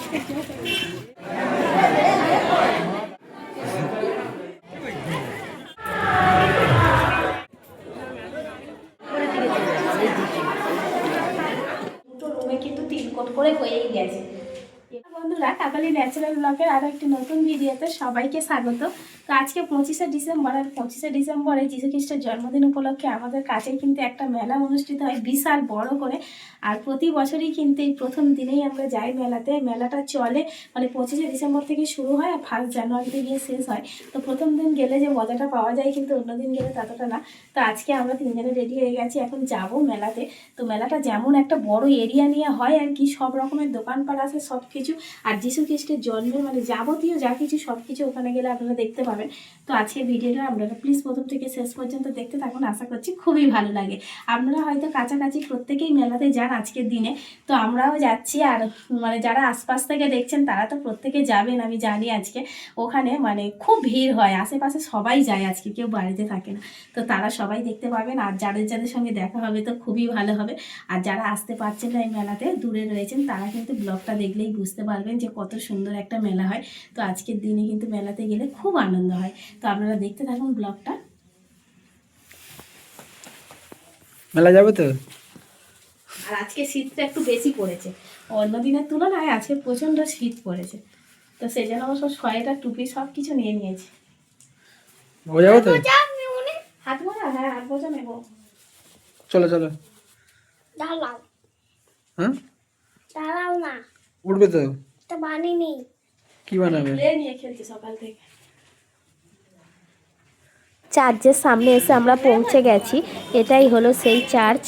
রুমে কিন্তু 3 কোট করে হয়েই গেছে। বন্ধুরা, কাকলি ন্যাচারাল ব্লগের আরও একটি নতুন ভিডিওতে সবাইকে স্বাগত। তো আজকে 25শে ডিসেম্বর, আর 25শে ডিসেম্বরে যীশু খ্রিস্টের জন্মদিন উপলক্ষে আমাদের কাছেই কিন্তু একটা মেলা অনুষ্ঠিত হয় বিশাল বড় করে। আর প্রতি বছরই কিন্তু এই প্রথম দিনেই আমরা যাই মেলাতে। মেলাটা চলে মানে 25শে ডিসেম্বর থেকে শুরু হয় আর 1 জানুয়ারিতে গিয়ে শেষ হয়। তো প্রথম দিন গেলে যে মজাটা পাওয়া যায় কিন্তু অন্য দিন গেলে ততটা না। তো আজকে আমরা 3 জনে রেডি হয়ে গেছি, এখন যাব মেলাতে। তো মেলাটা যেমন একটা বড় এরিয়া নিয়ে হয় আর কি, সব রকমের দোকানপাট আছে, সব কিছু। আর যীশু খ্রিস্টের জন্মের মানে যাবতীয় যা কিছু সব কিছু ওখানে গেলে আপনারা দেখতে পাবেন। তো আজকে ভিডিওটা আপনারা প্লিজ প্রথম থেকে শেষ পর্যন্ত দেখতে থাকুন, আশা করছি খুবই ভালো লাগে। আপনারা হয়তো কাছাকাছি প্রত্যেকেই মেলাতে যান আজকের দিনে, তো আমরাও যাচ্ছি। আর মানে যারা আশপাশ থেকে দেখছেন তারা তো প্রত্যেকে যাবেন, আমি জানি। আজকে ওখানে মানে খুব ভিড় হয়, আশেপাশে সবাই যায় আজকে, কেউ বাড়িতে থাকে না। তো তারা সবাই দেখতে পাবেন, আর যাদের যাদের সঙ্গে দেখা হবে তো খুবই ভালো হবে। আর যারা আসতে পারছেন না এই মেলাতে, দূরে রয়েছেন, তারা কিন্তু ব্লগটা দেখলেই বুঝতে পারবেন যে কত সুন্দর একটা মেলা হয়। তো আজকের দিনে কিন্তু মেলাতে গেলে খুব আনন্দ হয়। তো আপনারা দেখতে থাকুন ব্লগটা। মেলা যাবে তো। আর আজকে শীতটা একটু বেশি পড়েছে, অন্য দিনের তুলনায় আজকে প্রচণ্ড শীত পড়েছে। তো সেই জন্য অবশ্য সোয়েটার টুপি সব কিছু নিয়ে নিয়েছি। যাবে তো। হাত মোজা, হ্যাঁ হাত মোজা নেবো। চলো চলো। দাঁড়াও, হ্যাঁ দাঁড়াও না, উঠবে তো। এটা বানিনি। কি বানাবে? নিয়ে খেলছি সকাল থেকে। চার্চের সামনে এসে আমরা পৌঁছে গেছি। এটাই হলো সেই চার্চ।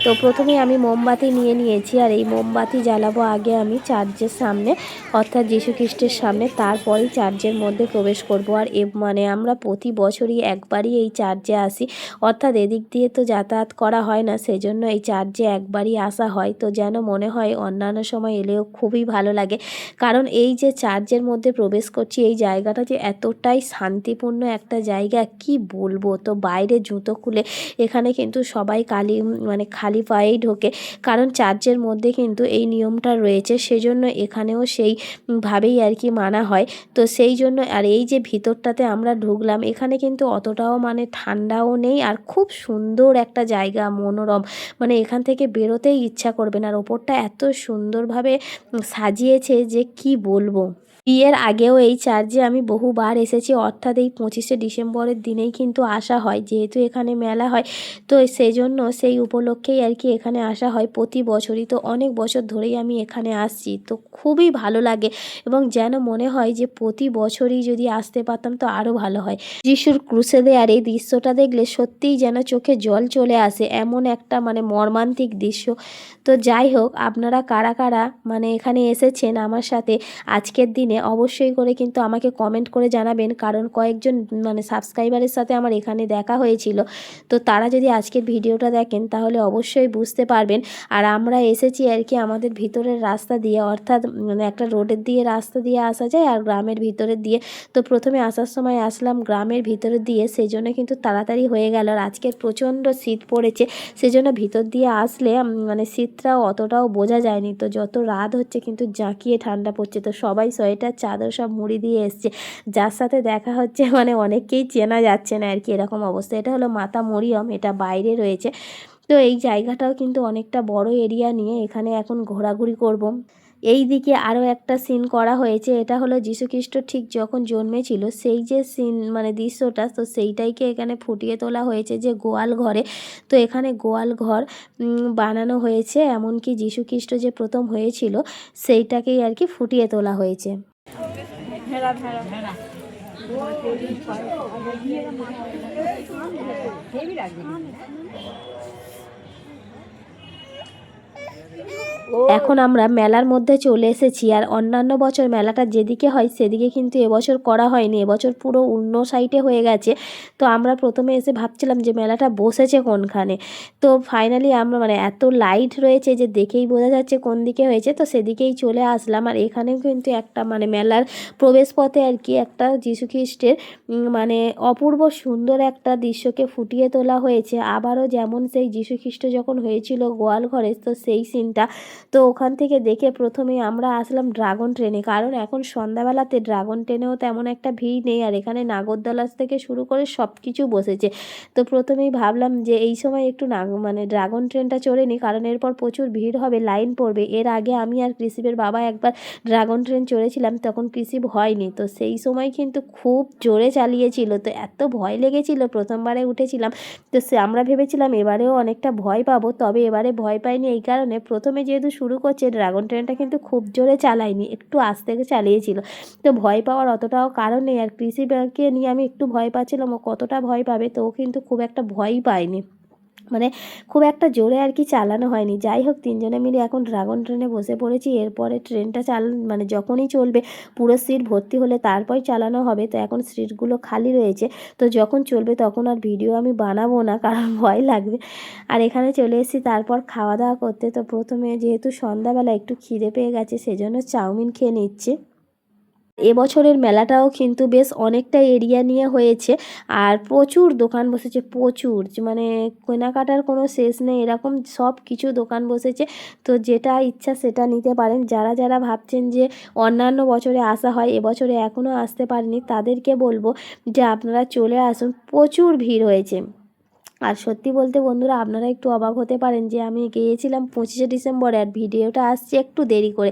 তো প্রথমে আমি মোমবাতি নিয়ে নিয়েছি, আর এই মোমবাতি জ্বালাবো আগে আমি চার্চের সামনে, অর্থাৎ যীশু খ্রিস্টের সামনে, তারপরেই চার্চের মধ্যে প্রবেশ করব। আর মানে আমরা প্রতি বছরই একবারই এই চার্চে আসি, অর্থাৎ এদিক দিয়ে তো যাতায়াত করা হয় না, সেজন্য এই চার্চে একবারই আসা হয়। তো যেন মনে হয় অন্যান্য সময় এলেও খুবই ভালো লাগে, কারণ এই যে চার্চের মধ্যে প্রবেশ করছি, এই জায়গাটা যে এতটাই শান্তিপূর্ণ একটা জায়গা কি বলবো। তো বাইরে জুতো খুলে এখানে কিন্তু সবাই খালি পায়েই ঢোকে, কারণ চার্চের মধ্যে কিন্তু এই নিয়মটা রয়েছে, সেজন্য এখানেও সেইভাবেই আর কি মানা হয়। তো সেই জন্য, আর এই যে ভিতরটাতে আমরা ঢুকলাম, এখানে কিন্তু অতটাও মানে ঠান্ডাও নেই, আর খুব সুন্দর একটা জায়গা, মনোরম, মানে এখান থেকে বেরোতেই ইচ্ছা করবে না। আর ওপরটা এত সুন্দরভাবে সাজিয়েছে যে কি বলবো। বিয়ের আগেও এই চার্চে আমি বহুবার এসেছি, অর্থাৎ এই 25শে ডিসেম্বরের দিনেই কিন্তু আসা হয়, যেহেতু এখানে মেলা হয়। তো সেজন্য সেই উপলক্ষেই আর কি এখানে আসা হয় প্রতি বছরই। তো অনেক বছর ধরেই আমি এখানে আসছি, তো খুবই ভালো লাগে, এবং যেন মনে হয় যে প্রতি বছরই যদি আসতে পারতাম তো আরও ভালো হয়। যিশুর ক্রুসে আর এই দৃশ্যটা দেখলে সত্যিই যেন চোখে জল চলে আসে, এমন একটা মানে মর্মান্তিক দৃশ্য। তো যাই হোক, আপনারা কারা কারা মানে এখানে এসেছেন আমার সাথে আজকের দিনে, অবশ্যই করে কিন্তু আমাকে কমেন্ট করে জানাবেন, কারণ কয়েকজন মানে সাবস্ক্রাইবারের সাথে আমার এখানে দেখা হয়েছিল। তো তারা যদি আজকের ভিডিওটা দেখেন তাহলে অবশ্যই বুঝতে পারবেন। আর আমরা এসেছি আর কি আমাদের ভিতরের রাস্তা দিয়ে, অর্থাৎ মানে একটা রোডের দিয়ে রাস্তা দিয়ে আসা যায় আর গ্রামের ভিতরের দিয়ে। তো প্রথমে আসার সময় আসলাম গ্রামের ভিতরের দিয়ে, সেজন্য কিন্তু তাড়াতাড়ি হয়ে গেল। আর আজকের প্রচণ্ড শীত পড়েছে, সেজন্য ভিতর দিয়ে আসলে মানে শীতটাও অতটাও বোঝা যায়নি। তো যত রাত হচ্ছে কিন্তু জাঁকিয়ে ঠান্ডা পড়ছে, তো সবাই সোয়েটার চাদর সব মুড়ি দিয়ে এসছে। যার সাথে দেখা হচ্ছে মানে অনেককেই চেনা যাচ্ছে না আর কি, এরকম অবস্থা। এটা হলো মাতা মরিয়ম, এটা বাইরে রয়েছে। তো এই জায়গাটাও কিন্তু অনেকটা বড় এরিয়া নিয়ে এখানে এখন ঘোরাঘুরি করব। এই দিকে আরও একটা সিন করা হয়েছে, এটা হলো যীশুখ্রিস্ট ঠিক যখন জন্মেছিল সেই যে সিন মানে দৃশ্যটা, তো সেইটাইকে এখানে ফুটিয়ে তোলা হয়েছে যে গোয়াল ঘরে। তো এখানে গোয়াল ঘর বানানো হয়েছে, এমনকি যীশুখ্রিস্ট যে প্রথম হয়েছিল সেইটাকেই আর কি ফুটিয়ে তোলা হয়েছে। এখন আমরা মেলার মধ্যে চলে এসেছি। আর অন্যান্য বছর মেলাটা যেদিকে হয় সেদিকে কিন্তু এবছর করা হয়নি, এবছর পুরো অন্য সাইডে হয়ে গেছে। তো আমরা প্রথমে এসে ভাবছিলাম যে মেলাটা বসেছে কোনখানে, তো ফাইনালি আমরা মানে এত লাইট রয়েছে যে দেখেই বোঝা যাচ্ছে কোন দিকে হয়েছে, তো সেদিকেই চলে আসলাম। আর এখানেও কিন্তু একটা মানে মেলার প্রবেশ পথে আর কি একটা যীশুখ্রিস্টের মানে অপূর্ব সুন্দর একটা দৃশ্যকে ফুটিয়ে তোলা হয়েছে। আবারও যেমন সেই যীশুখ্রিস্ট যখন হয়েছিল গোয়াল ঘরে, তো সেই সিন সিনটা। তো ওখান থেকে দেখে প্রথমে আমরা আসলাম ড্রাগন ট্রেনে, কারণ এখন সন্ধ্যাবেলাতে ড্রাগন ট্রেনেও তেমন একটা ভিড় নেই, আর এখানে নাগরদোলা থেকে শুরু করে সব কিছু বসেছে। তো প্রথমেই ভাবলাম যে এই সময় একটু মানে ড্রাগন ট্রেনটা চড়ে নিই, কারণ এরপর প্রচুর ভিড় হবে, লাইন পড়বে। এর আগে আমি আর কৃষিবের বাবা একবার ড্রাগন ট্রেন চড়েছিলাম, তখন কৃষিব হয়নি, তো সেই সময় কিন্তু খুব জোরে চালিয়েছিল, তো এত ভয় লেগেছিল প্রথমবারে উঠেছিলাম। তো আমরা ভেবেছিলাম এবারেও অনেকটা ভয় পাবো, তবে এবারে ভয় পাইনি এই কারণে, প্রথমে যেহেতু শুরু করছে ড্রাগন ট্রেনটা কিন্তু খুব জোরে চালায়নি, একটু আস্তে চালিয়েছিল, তো ভয় পাওয়ার অতটাও কারণ নেই। আর কৃষিকে নিয়ে আমি একটু ভয় পাচ্ছিলাম, ও কতটা ভয় পাবে, তো ও কিন্তু খুব একটা ভয়ই পায়নি, মানে খুব একটা জোরে আর কি চালানো হয়নি। যাই হোক, তিনজনে মিলে এখন ড্রাগন ট্রেনে বসে পড়েছি। এরপরে ট্রেনটা মানে যখনই চলবে পুরো সিট ভর্তি হলে তারপর চালানো হবে, তো এখন সিটগুলো খালি রয়েছে, তো যখন চলবে তখন আর ভিডিও আমি বানাবো না, কারণ ভয় লাগবে। আর এখানে চলে এসেছি তারপর খাওয়া দাওয়া করতে। তো প্রথমে যেহেতু সন্ধ্যাবেলা একটু খিদে পেয়ে গেছে, সেজন্য চাউমিন খেয়ে নিচ্ছি। এবছরের মেলাটাও কিন্তু বেশ অনেকটা এরিয়া নিয়ে হয়েছে, আর প্রচুর দোকান বসেছে, প্রচুর, মানে কেনাকাটার কোনো শেষ নেই, এরকম সব কিছু দোকান বসেছে। তো যেটা ইচ্ছা সেটা নিতে পারেন। যারা যারা ভাবছেন যে অন্যান্য বছরে আসা হয়, এবছরে এখনও আসতে পারেনি, তাদেরকে বলবো যে আপনারা চলে আসুন, প্রচুর ভিড় হয়েছে। আর সত্যি বলতে বন্ধুরা, আপনারা একটু অবাক হতে পারেন যে আমি গিয়েছিলাম 25শে ডিসেম্বরে, আর ভিডিওটা আসছে একটু দেরি করে,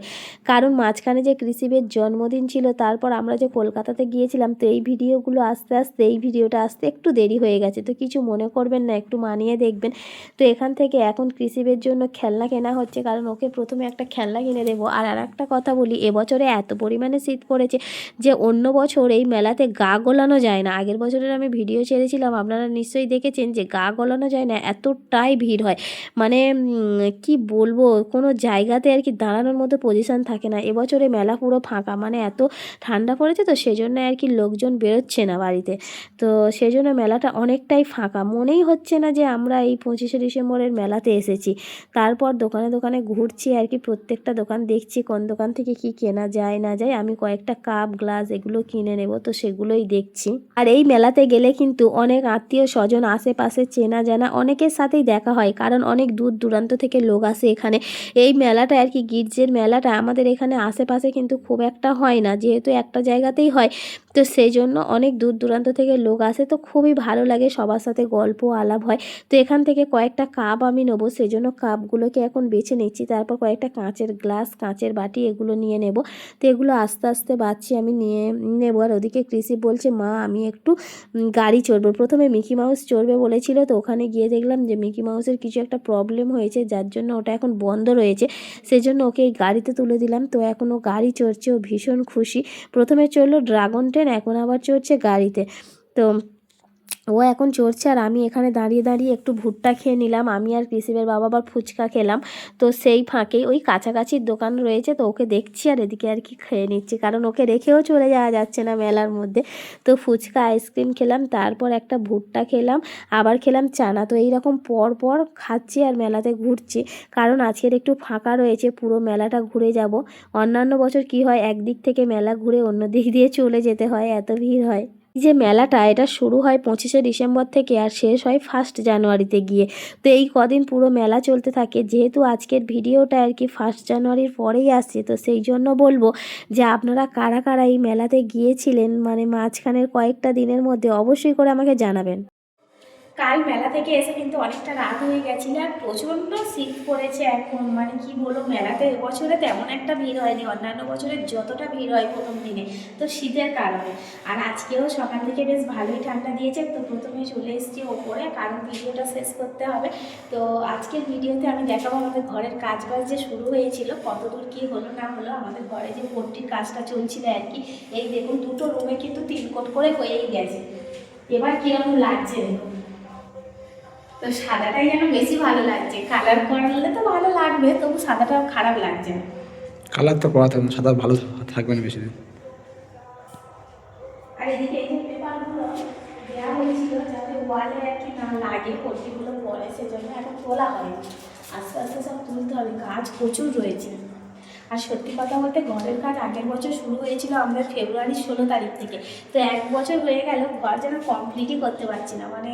কারণ মাঝখানে যে কৃষিবের জন্মদিন ছিল, তারপর আমরা যে কলকাতাতে গিয়েছিলাম, তো এই ভিডিওগুলো এই ভিডিওটা আসতে একটু দেরি হয়ে গেছে, তো কিছু মনে করবেন না, একটু মানিয়ে দেখবেন। তো এখান থেকে এখন কৃষিবের জন্য খেলনা কেনা হচ্ছে, কারণ ওকে প্রথমে একটা খেলনা কিনে দেবো। আর একটা কথা বলি, এবছরে এত পরিমাণে শীত পড়েছে যে অন্য বছর এই মেলাতে গা গোলানো যায় না। আগের বছরের আমি ভিডিও ছেড়েছিলাম, আপনারা নিশ্চয়ই দেখেছেন যে গা গলানো যায় না, এতটাই ভিড় হয়, মানে কি বলবো, কোনো জায়গাতে আর কি দাঁড়ানোর মতো পজিশন থাকে না। এবছরে মেলা পুরো ফাঁকা, মানে এত ঠান্ডা পড়েছে, তো সেজন্য আর কি লোকজন বেরোচ্ছে না বাড়িতে, তো সেজন্য মেলাটা অনেকটাই ফাঁকা, মনেই হচ্ছে না যে আমরা এই 25শে ডিসেম্বরের মেলাতে এসেছি। তারপর দোকানে দোকানে ঘুরছি আর কি, প্রত্যেকটা দোকান দেখছি কোন দোকান থেকে কি কেনা যায় না যায়। আমি কয়েকটা কাপ গ্লাস এগুলো কিনে নেব, তো সেগুলোই দেখছি। আর এই মেলাতে গেলে কিন্তু অনেক আত্মীয় স্বজন, আশেপাশে চেনা জানা অনেকের সাথেই দেখা হয়, কারণ অনেক দূর দূরান্ত থেকে লোক আসে এখানে। এই মেলাটা আর কি, গির্জের মেলাটা আমাদের এখানে আশেপাশে কিন্তু খুব একটা হয় না, যেহেতু একটা জায়গাতেই হয়, তো সেই জন্য অনেক দূর দূরান্ত থেকে লোক আসে, তো খুবই ভালো লাগে, সবার সাথে গল্প আলাপ হয়। তো এখান থেকে কয়েকটা কাপ আমি নেবো, সেই জন্য কাপগুলোকে এখন বেছে নিচ্ছি। তারপর কয়েকটা কাঁচের গ্লাস, কাঁচের বাটি এগুলো নিয়ে নেব, তো এগুলো আস্তে আস্তে বাচ্চি আমি নিয়ে নেবো। আর ওদিকে কৃষি বলছে, মা আমি একটু গাড়ি চড়বো। প্রথমে মিকি মাউস চড়বে বলেছিল, তো ওখানে গিয়ে দেখলাম যে মিকি মাউসের কিছু একটা প্রবলেম হয়েছে, যার জন্য ওটা এখন বন্ধ রয়েছে, সেজন্য ওকে এই গাড়িতে তুলে দিলাম। তো এখন ও গাড়ি চড়ছে, ও ভীষণ খুশি। প্রথমে চড়লো ড্রাগন ট্রেন, এখন আবার চড়ছে গাড়িতে। তো ও এখন চড়ছে, আর আমি এখানে দাঁড়িয়ে দাঁড়িয়ে একটু ভুট্টা খেয়ে নিলাম। আমি আর কৃষিবের বাবা আবার ফুচকা খেলাম। তো সেই ফাঁকেই ওই কাছাকাছির দোকান রয়েছে, তো ওকে দেখছি আর এদিকে আর কি খেয়ে নিচ্ছি, কারণ ওকে রেখেও চলে যাওয়া যাচ্ছে না মেলার মধ্যে। তো ফুচকা, আইসক্রিম খেলাম, তারপর একটা ভুট্টা খেলাম, আবার খেলাম চানা। তো এইরকম পর পর খাচ্ছি আর মেলাতে ঘুরছি, কারণ আজকের একটু ফাঁকা রয়েছে, পুরো মেলাটা ঘুরে যাব। অন্যান্য বছর কি হয়, একদিক থেকে মেলা ঘুরে অন্য দিক দিয়ে চলে যেতে হয়, এত ভিড় হয়। যে মেলাটা, এটা শুরু হয় 25শে ডিসেম্বর থেকে আর শেষ হয় 1 জানুয়ারিতে গিয়ে। তো এই কদিন পুরো মেলা চলতে থাকে। যেহেতু আজকের ভিডিওটা আর কি 1 জানুয়ারির পরেই আসছে, তো সেই জন্য বলবো যে আপনারা কারা কারা এই মেলাতে গিয়েছিলেন, মানে মাঝখানের কয়েকটা দিনের মধ্যে, অবশ্যই করে আমাকে জানাবেন। কাল মেলা থেকে এসে কিন্তু অনেকটা রাত হয়ে গেছিলো, আর প্রচণ্ড শীত পড়েছে এখন, মানে কি বলবো, মেলাতে এবছরে তেমন একটা ভিড় হয়নি, অন্যান্য বছরের যতটা ভিড় হয় প্রথম দিনে, তো শীতের কারণে। আর আজকেও সকাল থেকে বেশ ভালোই ঠান্ডা দিয়েছে। তো প্রথমে চলে এসেছি ওপরে, কারণ ভিডিওটা শেষ করতে হবে। তো আজকের ভিডিওতে আমি দেখাবো আমাদের ঘরের কাজবাজ যে শুরু হয়েছিল, কতদূর কী হলো না হলো। আমাদের ঘরে যে ভর্তির কাজটা চলছিল আর কি, এই দেখুন 2টো রুমে কিন্তু 3 কোট করে হয়েই গেছে। এবার কীরকম লাগছে দেখুন, তো সাদাটাই যেন বেশি ভালো লাগছে, কালার করলে তো ভালো লাগবে, তবু সাদাটাও খারাপ লাগছে না। কালার তো করা থাকবে, সাদা ভালো থাকবে না বেশি দিন। আর এদিকে এই যে পেপারগুলো দেওয়া হয়েছিল যাতে ওয়ালে আর কি না লাগে, পট্টিগুলো পরে, সেজন্য এখন তোলা হয়, আস্তে আস্তে সব তুলতে হবে, কাজ প্রচুর রয়েছে। আর সত্যি কথা বলতে ঘরের কাজ আগের বছর শুরু হয়েছিল আমাদের ফেব্রুয়ারি 16 তারিখ থেকে। তো 1 বছর হয়ে গেল ঘর যেন কমপ্লিটই করতে পারছি না, মানে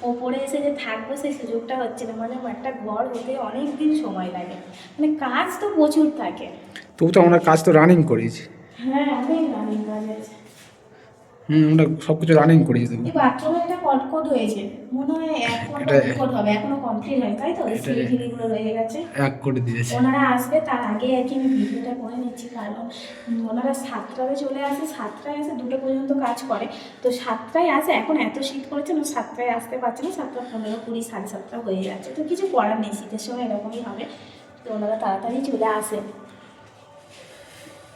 ওপরে এসে যে থাকবো সেই সুযোগটা হচ্ছে না, মানে একটা ঘর হতে অনেক দিন সময় লাগে, মানে কাজ তো প্রচুর থাকে। তবু তো আমরা কাজ তো রানিং করিয়েছি। হ্যাঁ অনেক রানিং কাজ আছে। আমরা সব কিছু রানিং করিয়েছি তবু। এই বাথরুমে এটা কটকট হয়েছে, মনে হয় এক কট হবে, এখনো কমপ্লিট হয় তাই তো, সিঁড়িগুলো রয়ে গেছে। এক করে দিয়েছে। ওনারা আসবে তার আগে আর কি আমি ভিডিওটা করে নিচ্ছি, কারণ ওনারা 7টায় চলে আসে, 7টায় আসে 2টা পর্যন্ত কাজ করে। তো 7টায় আসে, এখন এত শীত করেছে না 7টায় আসতে পারছে না, 7টা 15, 20, 7:30 হয়ে যাচ্ছে। তো কিছু করার নেই, শীতের সময় এরকমই হবে। তো ওনারা তাড়াতাড়ি চলে আসে।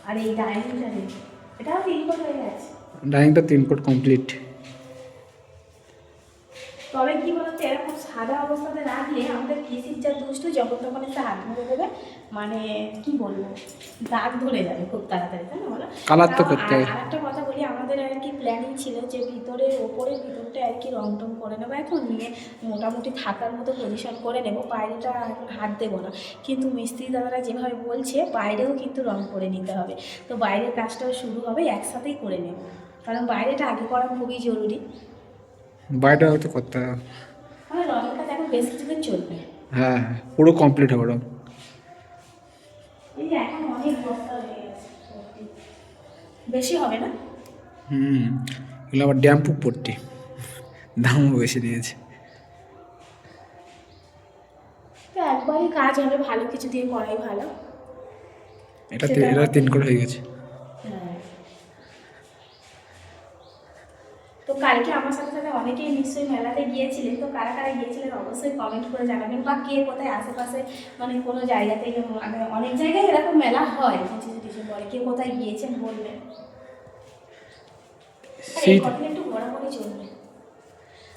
আর এই ডাইনিংটা এটাও 3 কোট হয়ে গেছে। ডাইনিংটা 3 কোট কমপ্লিট। তবে কি বলতো, এরকম সাদা অবস্থাতে রাখলে আমাদের পিসির যা দুষ্টু যখন তখন একটা হাত ধরে দেবে, মানে কি বলবো, দাগ ধরে যাবে খুব তাড়াতাড়ি, তাই না বলো? কালার তো করতে হবে। আর একটা কথা বলি, আমাদের আর কি প্ল্যানিং ছিল যে ওপরের ভিতরটা আর কি রং টং করে নেবো, এখন নিয়ে মোটামুটি থাকার মতো পজিশন করে নেবো, বাইরেটা এখন হাত দেবো না। কিন্তু মিস্ত্রি দাদারা যেভাবে বলছে বাইরেও কিন্তু রং করে নিতে হবে, তো বাইরের কাজটাও শুরু হবে, একসাথেই করে নেব, কারণ বাইরেটা আগে করা খুবই জরুরি। বাইরেটা হয়তো করতে হবে। মানে রঙের কাজ এখন বেশ কিছুদিন চলবে। হ্যাঁ পুরো কমপ্লিট হবে রং। এই যে এখন অনেক বস্তা হয়ে গেছে, সত্যি বেশি হবে না। এগুলো আবার ড্যাম্পু পট্টি, দামও বেশি দিয়েছে। তো একবারই কাজ হবে, ভালো কিছু দিয়ে করাই ভালো। এটা 3 কোট হয়ে গেছে। হ্যাঁ, তো কালকে আমার সাথে সাথে অনেকেই নিশ্চয়ই মেলাতে গিয়েছিলেন, তো কারা কারা গিয়েছিলেন অবশ্যই কমেন্ট করে জানাবেন, বা কে কোথায় আশেপাশে মানে কোনো জায়গা থেকে, মানে অনেক জায়গায় এরকম মেলা হয় 25শে ডিসেম্বরে, কে কোথায় গিয়েছেন বলবেন। এই কথা একটু ঘোরাঘুরি চলবে।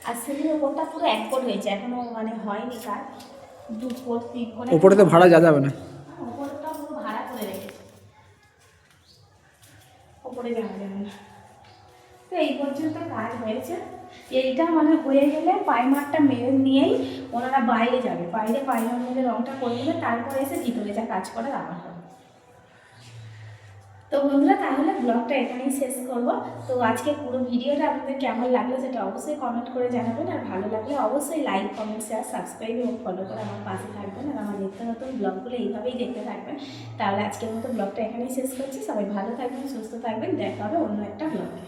আর সিঁড়ির ওপরটা পুরো 1 কোট হয়েছে, এখনো মানে হয়নি কাজ, 2 কোট 3 কোট। উপরে তো ভাড়া যাবে না, ওপরটা পুরো ভাড়া করে রেখেছে, ওপরে যাওয়া যাবে না। তো এই পর্যন্ত কাজ হয়েছে, এইটা মানে হয়ে গেলে পাইমারটা মেরে নিয়েই ওনারা বাইরে যাবে, বাইরে পাইমার মেরে রঙটা করে দেবে, তারপরে এসে ভিতরে যা কাজ করার আবার হবে। তো বন্ধুরা তাহলে ব্লগটা এখানেই শেষ করব। তো আজকে পুরো ভিডিওটা আপনাদের কেমন লাগলো সেটা অবশ্যই কমেন্ট করে জানাবেন, আর ভালো লাগলে অবশ্যই লাইক, কমেন্ট, শেয়ার, সাবস্ক্রাইব এবং ফলো করে আমার পাশে থাকবেন, আর আমার নিত্য নতুন ব্লগগুলো এইভাবেই দেখতে থাকবেন। তাহলে আজকের মতো ব্লগটা এখানেই শেষ করছি। সবাই ভালো থাকবেন, সুস্থ থাকবেন, দেখা হবে অন্য একটা ব্লগে।